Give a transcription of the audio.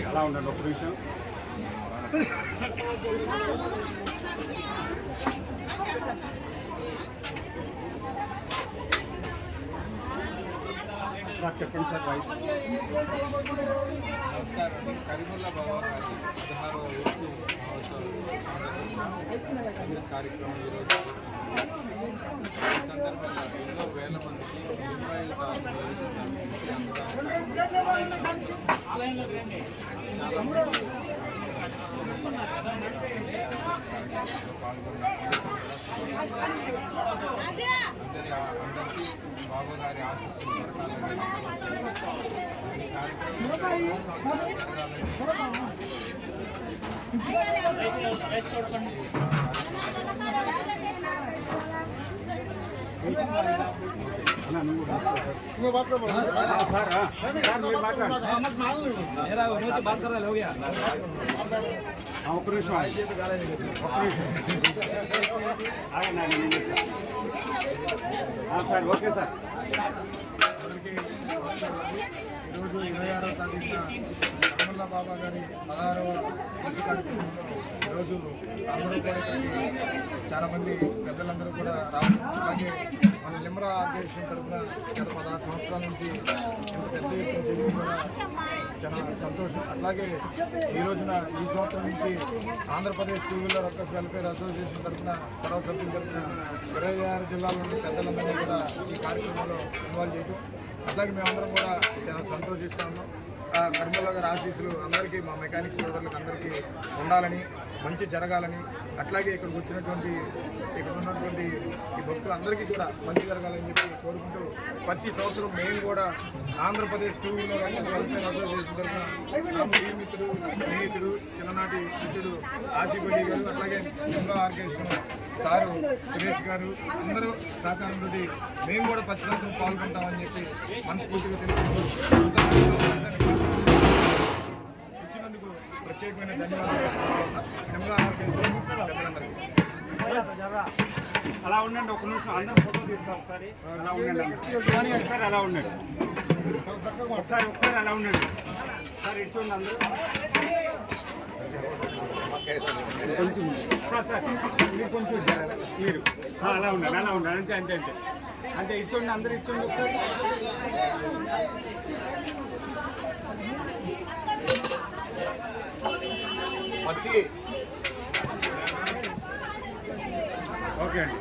అలా ఉండండి ఒక నిమిషం. సార్ చెప్పండి సార్ వాయిస్. నమస్కారం. కరీముల్లా బాబా గారి 16వ వయసు మహోత్సవాలు కార్యక్రమం ఈరోజు ఈ సందర్భంగా ఎన్నో వేల మందికి అందరికీ బాబా గారి ఆశీస్సులు సార్ ఓకే సార్. ఈరోజు 26వ తారీఖున కరీముల్లా బాబా గారి 16వ వయసు కార్యక్రమంలో ఈరోజు అందరూ కూడా చాలామంది పెద్దలందరూ కూడా రావడం, అలాగే మన లిమ్రా ఆర్గనైజేషన్ తరఫున గత 16 సంవత్సరాల నుంచి ఇంత పెద్ద ఎత్తున చేయడం కూడా చాలా సంతోషం. అట్లాగే ఈ రోజున ఈ సంవత్సరం నుంచి Andhra Pradesh two wheeler workers welfare association తరఫున సర్వసభ్యుల తరఫున 26 జిల్లాల్లోని పెద్దలందరినీ కూడా ఈ కార్యక్రమంలో ఇన్వాల్వ్ చేయడం, అట్లాగే మేమందరం కూడా చాలా సంతోషిస్తాము. కరీముల్లా గారి ఆశీస్సులు అందరికీ, మా మెకానిక్ సోదరులకు అందరికీ ఉండాలని, మంచి జరగాలని, అట్లాగే ఇక్కడ ఉన్నటువంటి ఈ భక్తులందరికీ కూడా మంచి జరగాలని చెప్పి కోరుకుంటూ, ప్రతి సంవత్సరం మేము కూడా Andhra Pradesh two wheeler welfare association తరఫున నా ప్రియమిత్రుడు, స్నేహితుడు, చిన్ననాటి మిత్రుడు ఆసిఫ్ అలీ గారు, అట్లాగే లిమ్రా ఆర్గనైజేషన్ సారు సురేష్ గారు అందరూ సహకారంతో మేము కూడా ప్రతి సంవత్సరం పాల్గొంటామని చెప్పి మనస్ఫూర్తిగా తెలుపుకుంటూ ఇచ్చినందుకు ప్రత్యేకమైన ధన్యవాదాలు. లిమ్రా ఆర్గనైజేషన్ పెద్దలందరికీ. అలా ఉండండి ఒక నిమిషం, అందరూ ఫోటో తీస్తాం ఒకసారి. అలా ఉండండి ఒకసారి, అలా ఉండండి ఒకసారి అలా ఉండండి సార్. ఇటు చూడండి అందరూ కొంచెం సార్ మీరు కొంచెం మీరు అలా ఉండండి అంతే అంతే అంతే అంతే. ఇచ్చోండి అందరూ ఇచ్చోండి ఒకసారి. ఓకే అండి.